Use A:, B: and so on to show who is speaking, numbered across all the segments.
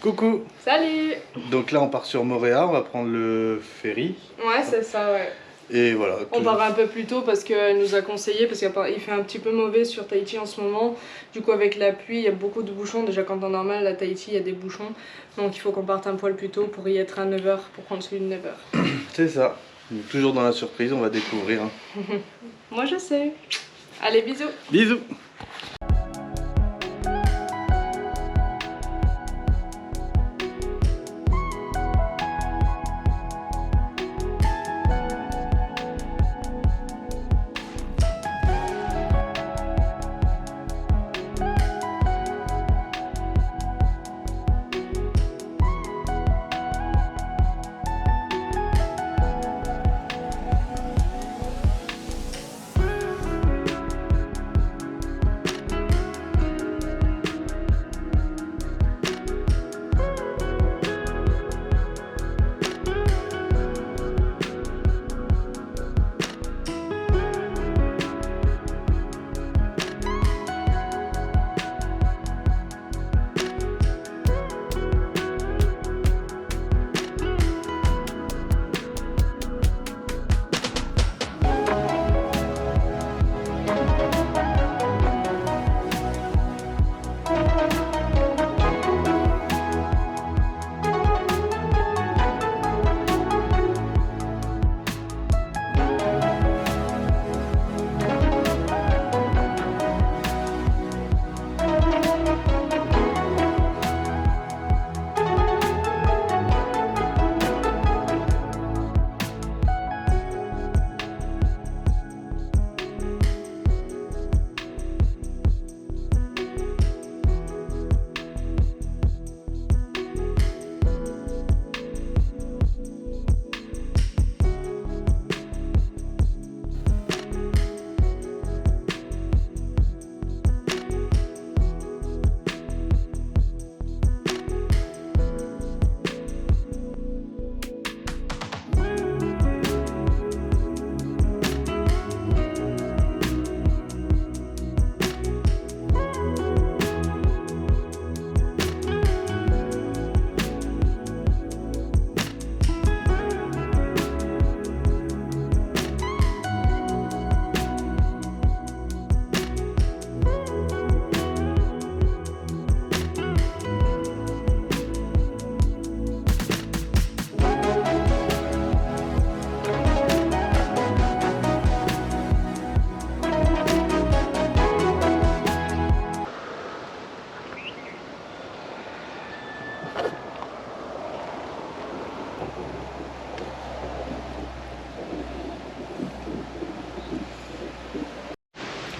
A: Coucou.
B: Salut.
A: Donc là on part sur Moorea, on va prendre le ferry.
B: Ouais, c'est ça, ouais.
A: Et voilà.
B: On part un peu plus tôt parce qu'elle nous a conseillé, parce qu'il fait un petit peu mauvais sur Tahiti en ce moment. Du coup avec la pluie, il y a beaucoup de bouchons. Déjà quand en normal, à Tahiti, il y a des bouchons. Donc il faut qu'on parte un poil plus tôt pour y être à 9 h, pour prendre celui de 9 h.
A: C'est ça. Donc, toujours dans la surprise, on va découvrir.
B: Moi je sais. Allez, bisous.
A: Bisous.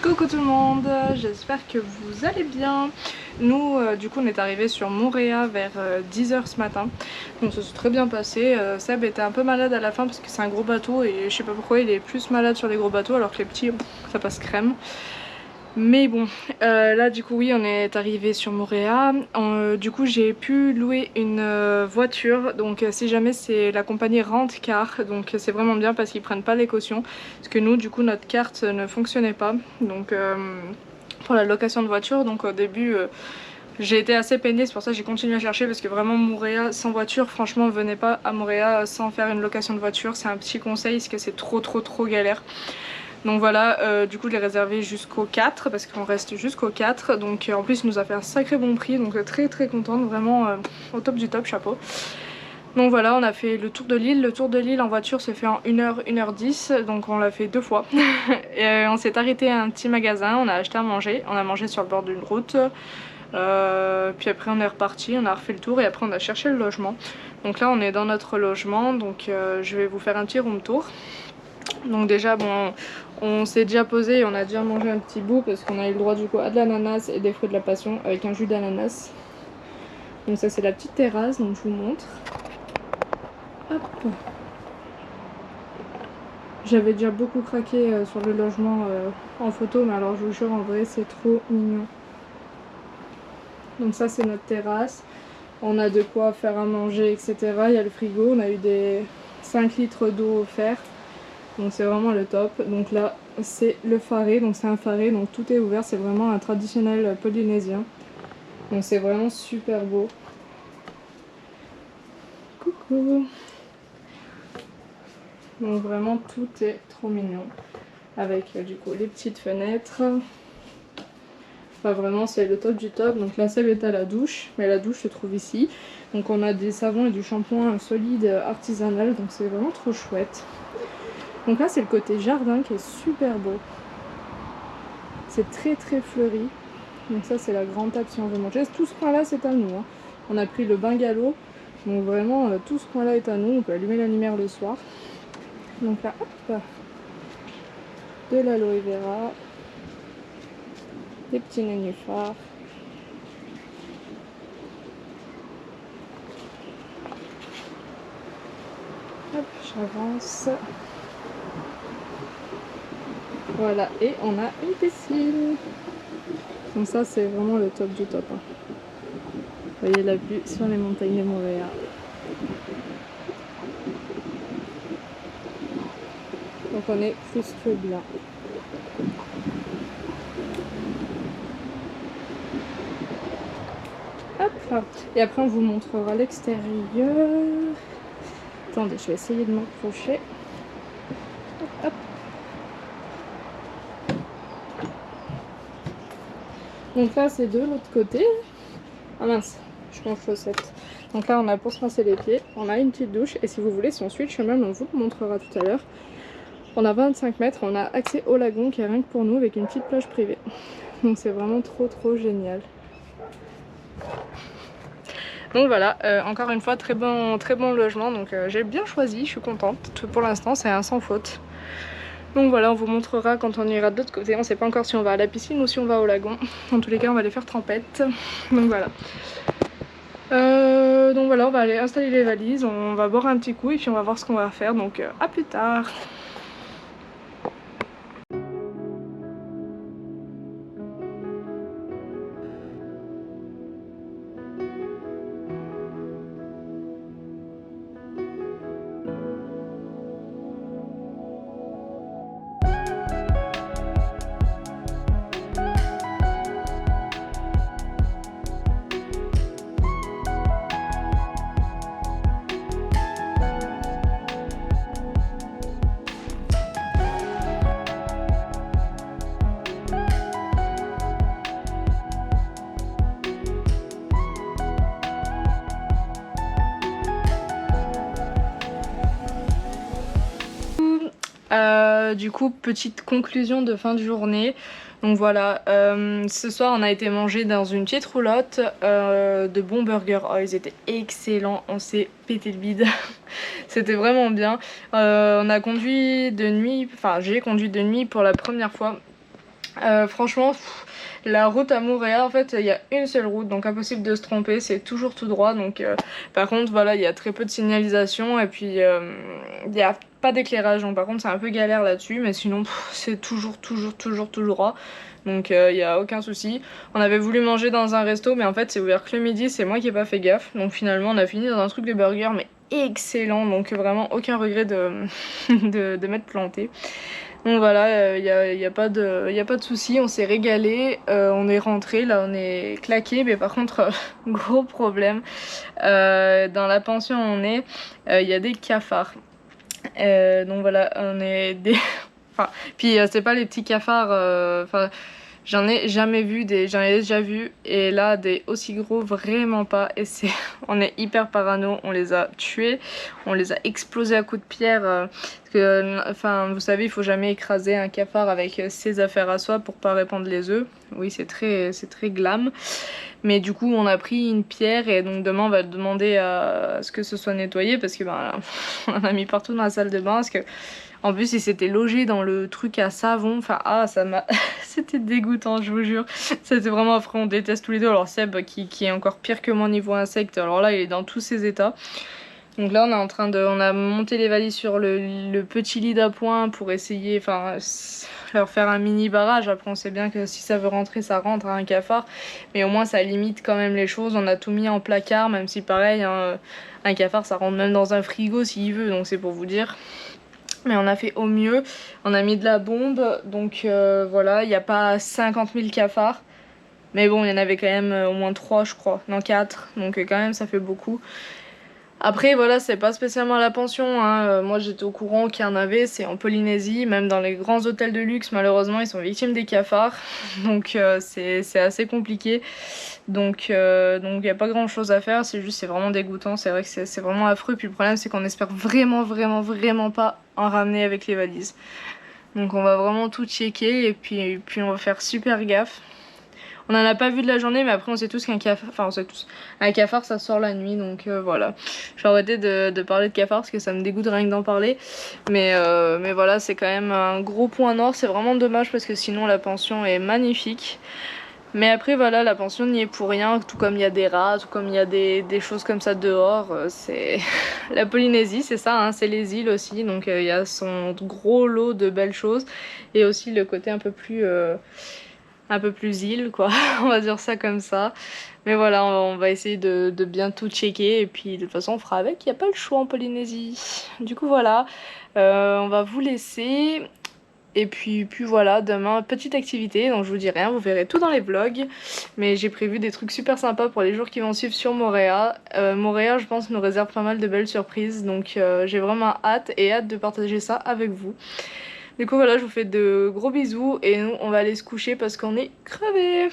B: Coucou tout le monde, j'espère que vous allez bien. Nous du coup on est arrivé sur Moorea vers 10 h ce matin. Donc ça s'est très bien passé. Seb était un peu malade à la fin parce que c'est un gros bateau et je sais pas pourquoi il est plus malade sur les gros bateaux alors que les petits ça passe crème. Mais bon, là du coup oui on est arrivé sur Moorea. Du coup j'ai pu louer une voiture. Donc si jamais c'est la compagnie Rent-Car, donc c'est vraiment bien parce qu'ils prennent pas les cautions. Parce que nous du coup notre carte ne fonctionnait pas. Donc pour la location de voiture, donc au début j'ai été assez peinée, c'est pour ça que j'ai continué à chercher. Parce que vraiment Moorea sans voiture, franchement venez pas à Moorea sans faire une location de voiture. C'est un petit conseil parce que c'est trop galère. Donc voilà, du coup je l'ai réservé jusqu'au 4 parce qu'on reste jusqu'au 4. Donc en plus il nous a fait un sacré bon prix, donc très contente, vraiment au top du top, chapeau. Donc voilà, on a fait le tour de l'île. Le tour de l'île en voiture se fait en 1h, 1h10, donc on l'a fait 2 fois. Et on s'est arrêté à un petit magasin, on a acheté à manger, on a mangé sur le bord d'une route. Puis après on est reparti, on a refait le tour et après on a cherché le logement. Donc là on est dans notre logement, donc je vais vous faire un petit room tour. Donc déjà bon, on s'est déjà posé et on a déjà mangé un petit bout parce qu'on a eu le droit du coup à de l'ananas et des fruits de la passion avec un jus d'ananas. Donc ça c'est la petite terrasse, donc je vous montre. Hop. J'avais déjà beaucoup craqué sur le logement en photo, mais alors je vous jure en vrai c'est trop mignon. Donc ça c'est notre terrasse. On a de quoi faire à manger, etc. Il y a le frigo, on a eu des 5 litres d'eau offerts. Donc c'est vraiment le top. Donc là c'est le faré, donc c'est un faré, donc tout est ouvert, c'est vraiment un traditionnel polynésien. Donc c'est vraiment super beau. coup. Donc vraiment tout est trop mignon. Avec du coup les petites fenêtres. Enfin vraiment c'est le top du top. Donc là Seb est à la douche, mais la douche se trouve ici. Donc on a des savons et du shampoing solide artisanal, donc c'est vraiment trop chouette. Donc là c'est le côté jardin qui est super beau. C'est très très fleuri. Donc ça c'est la grande table si on veut manger. Tout ce coin là c'est à nous, hein. On a pris le bungalow. Donc vraiment tout ce coin là est à nous. On peut allumer la lumière le soir. Donc là hop, de l'aloe vera. Des petits nénuphars. Hop, j'avance. Voilà, et on a une piscine. Donc ça c'est vraiment le top du top, hein. Vous voyez la vue sur les montagnes de Montréal. Donc on est plus que bien. Hop. Et après on vous montrera l'extérieur. Attendez, je vais essayer de m'approcher. Hop, hop. Donc là c'est de l'autre côté. Ah mince, je suis en chaussettes. Donc là on a pour se rincer les pieds, on a une petite douche et si vous voulez, si on suit le chemin, on vous le montrera tout à l'heure. On a 25 mètres, on a accès au lagon qui est rien que pour nous avec une petite plage privée. Donc c'est vraiment trop génial. Donc voilà, encore une fois très bon logement, donc j'ai bien choisi, je suis contente. Pour l'instant c'est un sans faute. Donc voilà, on vous montrera quand on ira de l'autre côté. On sait pas encore si on va à la piscine ou si on va au lagon. En tous les cas on va aller faire trempette. Donc voilà. Donc voilà, on va aller installer les valises, on va boire un petit coup et puis on va voir ce qu'on va faire. Donc à plus tard. Du coup, petite conclusion de fin de journée. Donc voilà, ce soir on a été manger dans une petite roulotte de bons burgers. Oh, ils étaient excellents, on s'est pété le bide. C'était vraiment bien. On a conduit de nuit, enfin j'ai conduit de nuit pour la première fois. Franchement, la route à Montréal, en fait, il y a une seule route, donc impossible de se tromper, c'est toujours tout droit. Donc, par contre, voilà, il y a très peu de signalisation et puis il n'y a pas d'éclairage. Donc, par contre, c'est un peu galère là-dessus, mais sinon, c'est toujours droit. Donc, il n'y a aucun souci. On avait voulu manger dans un resto, mais en fait, c'est ouvert que le midi, c'est moi qui n'ai pas fait gaffe. Donc, finalement, on a fini dans un truc de burger, mais excellent. Donc, vraiment, aucun regret de m'être planté. Donc voilà, y a pas de souci, on s'est régalé, on est rentré, là on est claqué, mais par contre gros problème, dans la pension où on est, y a des cafards. Donc voilà, on est des... enfin, puis c'est pas les petits cafards, enfin... J'en ai jamais vu j'en ai déjà vu et là des aussi gros vraiment pas et on est hyper parano, on les a tués, on les a explosés à coups de pierre parce que enfin vous savez il faut jamais écraser un cafard avec ses affaires à soi pour pas répandre les œufs. Oui c'est très glam. Mais du coup on a pris une pierre et donc demain on va demander à ce que ce soit nettoyé parce que ben, on en a mis partout dans la salle de bain parce que en plus il s'était logé dans le truc à savon, enfin ça m'a... C'était dégoûtant je vous jure, c'était vraiment affreux, on déteste tous les deux. Alors Seb qui est encore pire que moi niveau insectes, alors là il est dans tous ses états. Donc là on a monté les valises sur le petit lit d'appoint pour essayer, enfin leur faire un mini barrage. Après on sait bien que si ça veut rentrer ça rentre à un cafard, mais au moins ça limite quand même les choses. On a tout mis en placard, même si pareil hein, un cafard ça rentre même dans un frigo s'il veut, donc c'est pour vous dire. Mais on a fait au mieux, on a mis de la bombe, donc voilà, il n'y a pas 50 000 cafards. Mais bon, il y en avait quand même au moins 3 je crois, non 4, donc quand même ça fait beaucoup. Après voilà, c'est pas spécialement la pension, hein. Moi j'étais au courant qu'il y en avait, c'est en Polynésie, même dans les grands hôtels de luxe malheureusement ils sont victimes des cafards, donc c'est assez compliqué, donc y a pas grand chose à faire, c'est vraiment dégoûtant, c'est vrai que c'est vraiment affreux, puis le problème c'est qu'on espère vraiment pas en ramener avec les valises. Donc on va vraiment tout checker et puis on va faire super gaffe. On en a pas vu de la journée, mais après on sait tous qu'un cafard, enfin on sait tous, un cafard ça sort la nuit, donc voilà. Je vais arrêter de parler de cafard parce que ça me dégoûte rien que d'en parler. Mais voilà, c'est quand même un gros point noir, c'est vraiment dommage parce que sinon la pension est magnifique. Mais après voilà, la pension n'y est pour rien, tout comme il y a des rats, tout comme il y a des choses comme ça dehors. C'est la Polynésie, c'est ça, hein, c'est les îles aussi, donc il y a son gros lot de belles choses. Et aussi le côté un peu plus île quoi, on va dire ça comme ça. Mais voilà, on va essayer de bien tout checker et puis de toute façon on fera avec, il n'y a pas le choix en Polynésie. Du coup voilà, on va vous laisser. Et puis voilà, demain, petite activité, donc je vous dis rien, vous verrez tout dans les vlogs. Mais j'ai prévu des trucs super sympas pour les jours qui vont suivre sur Moorea. Moorea, je pense, nous réserve pas mal de belles surprises, donc j'ai vraiment hâte de partager ça avec vous. Du coup voilà, je vous fais de gros bisous et nous on va aller se coucher parce qu'on est crevés.